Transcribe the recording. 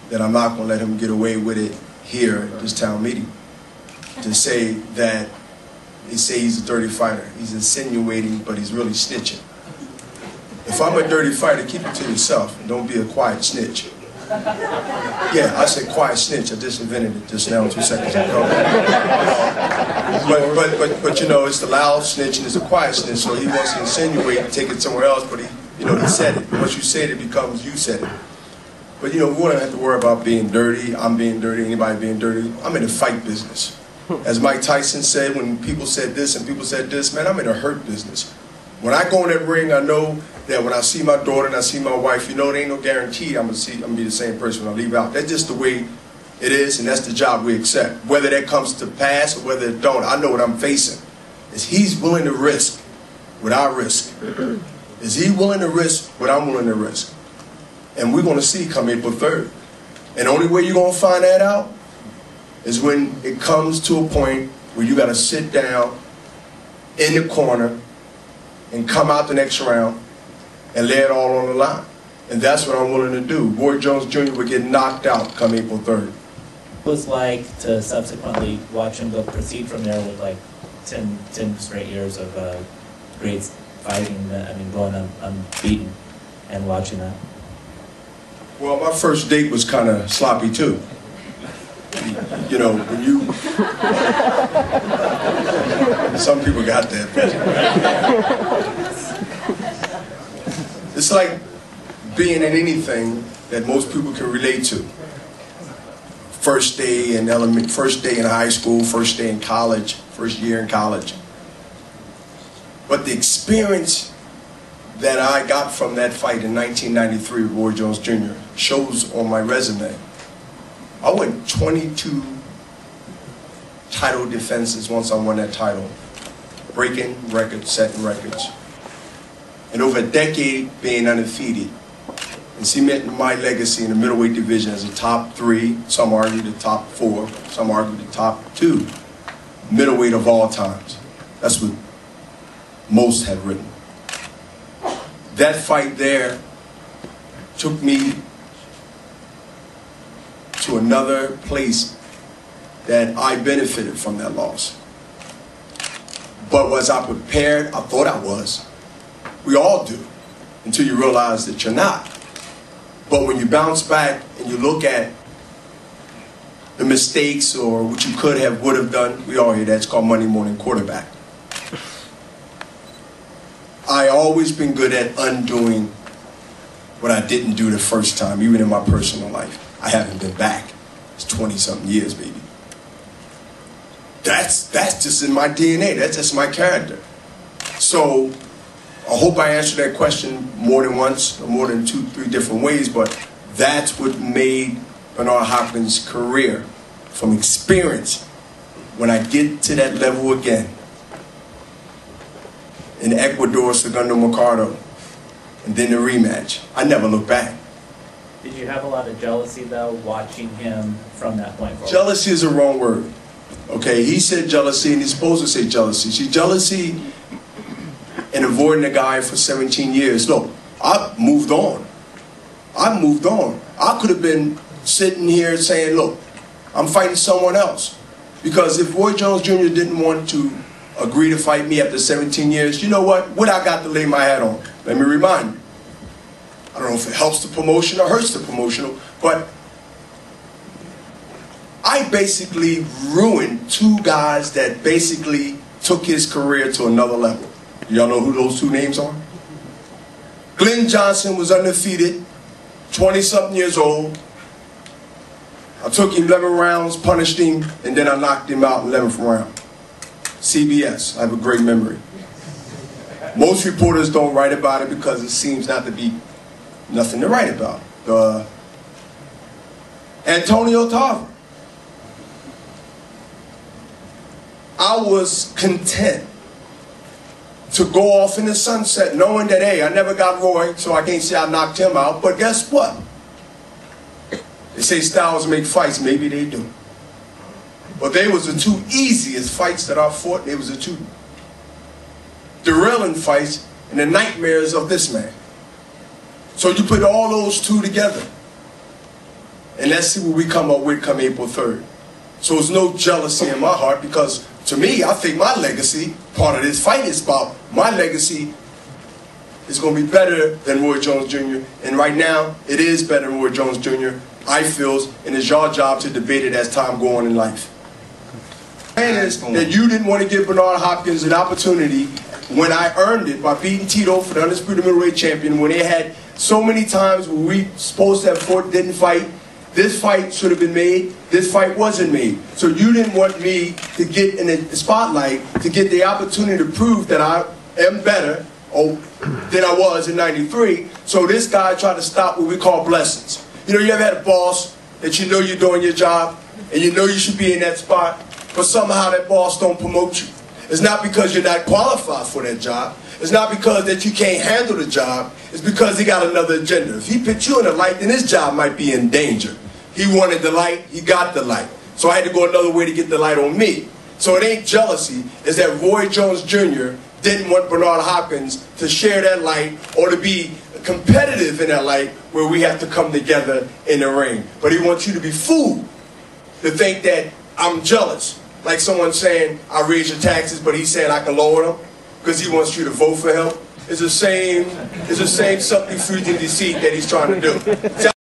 that I'm not going to let him get away with it here at this town meeting. To say that, they say he's a dirty fighter. He's insinuating, but he's really snitching. If I'm a dirty fighter, keep it to yourself and don't be a quiet snitch. Yeah, I said quiet snitch. I just invented it just now 2 seconds ago. But you know, it's the loud snitch and it's a quiet snitch. So he wants to insinuate and take it somewhere else, but he said it. Once you say it, it becomes you said it. But you know, we don't have to worry about being dirty. I'm being dirty. Anybody being dirty. I'm in the fight business. As Mike Tyson said, when people said this and people said this, man, I'm in a hurt business. When I go in that ring, I know that when I see my daughter and I see my wife, you know, there ain't no guarantee I'm gonna be the same person when I leave out. That's just the way it is, and that's the job we accept. Whether that comes to pass or whether it don't, I know what I'm facing. Is he's willing to risk what I risk? Is he willing to risk what I'm willing to risk? And we're gonna see come April 3rd. And the only way you're gonna find that out is when it comes to a point where you gotta sit down in the corner and come out the next round and lay it all on the line. And that's what I'm willing to do. Roy Jones Jr. would get knocked out come April 3rd. What was like to subsequently watch him go proceed from there with like 10 straight years of great fighting, going unbeaten and watching that? Well, my first date was kind of sloppy too. You know, when you... Some people got that. It's like being in anything that most people can relate to. First day in high school, first day in college, first year in college. But the experience that I got from that fight in 1993 with Roy Jones Jr. shows on my resume. I won 22 title defenses once I won that title. Breaking records, setting records. And over a decade being undefeated. And cementing my legacy in the middleweight division as a top 3, some argue the top 4, some argue the top 2 middleweight of all times. That's what most have written. That fight there took me to another place that I benefited from that loss. But was I prepared? I thought I was. We all do, until you realize that you're not. But when you bounce back and you look at the mistakes or what you could have, would have done, we all hear that. It's called Monday morning quarterback. I always been good at undoing what I didn't do the first time, even in my personal life. I haven't been back. It's 20-something years, baby. That's just in my DNA. That's just my character. So I hope I answered that question more than once, or more than 2, 3 different ways, but that's what made Bernard Hopkins' career from experience. When I get to that level again, in Ecuador, Segundo Mercado, and then the rematch, I never look back. Did you have a lot of jealousy, though, watching him from that point forward? Jealousy is a wrong word. Okay, he said jealousy, and he's supposed to say jealousy. See, jealousy and avoiding a guy for 17 years. Look, I moved on. I moved on. I could have been sitting here saying, look, I'm fighting someone else. Because if Roy Jones Jr. didn't want to agree to fight me after 17 years, you know what? What I got to lay my hat on? Let me remind you. I don't know if it helps the promotion or hurts the promotional, but I basically ruined 2 guys that basically took his career to another level. Y'all know who those 2 names are? Glenn Johnson was undefeated, 20-something years old. I took him 11 rounds, punished him, and then I knocked him out in 11th round. CBS, I have a great memory. Most reporters don't write about it because it seems not to be nothing to write about. Antonio Tarver. I was content to go off in the sunset knowing that, hey, I never got Roy, so I can't say I knocked him out. But guess what? They say styles make fights. Maybe they do. But they was the 2 easiest fights that I fought. They was the 2 derailing fights and the nightmares of this man. So you put all those 2 together. And let's see what we come up with come April 3rd. So there's no jealousy in my heart, because to me, I think my legacy, part of this fight is about my legacy is going to be better than Roy Jones Jr. And right now, it is better than Roy Jones Jr. I feel, and it's your job to debate it as time goes on in life. And is that you didn't want to give Bernard Hopkins an opportunity when I earned it by beating Tito for the undisputed middleweight champion, when they had so many times where we supposed to have fought, didn't fight. This fight should have been made. This fight wasn't made. So you didn't want me to get in the spotlight, to get the opportunity to prove that I am better than I was in '93. So this guy tried to stop what we call blessings. You know, you ever had a boss that you know you're doing your job and you know you should be in that spot, but somehow that boss don't promote you. It's not because you're not qualified for that job. It's not because that you can't handle the job. It's because he got another agenda. If he put you in the light, then his job might be in danger. He wanted the light, he got the light. So I had to go another way to get the light on me. So it ain't jealousy, it's that Roy Jones Jr. didn't want Bernard Hopkins to share that light or to be competitive in that light where we have to come together in the ring. But he wants you to be fooled to think that I'm jealous. Like someone saying, I raise your taxes, but he's saying I can lower them because he wants you to vote for him. It's the same subterfuge and deceit that he's trying to do.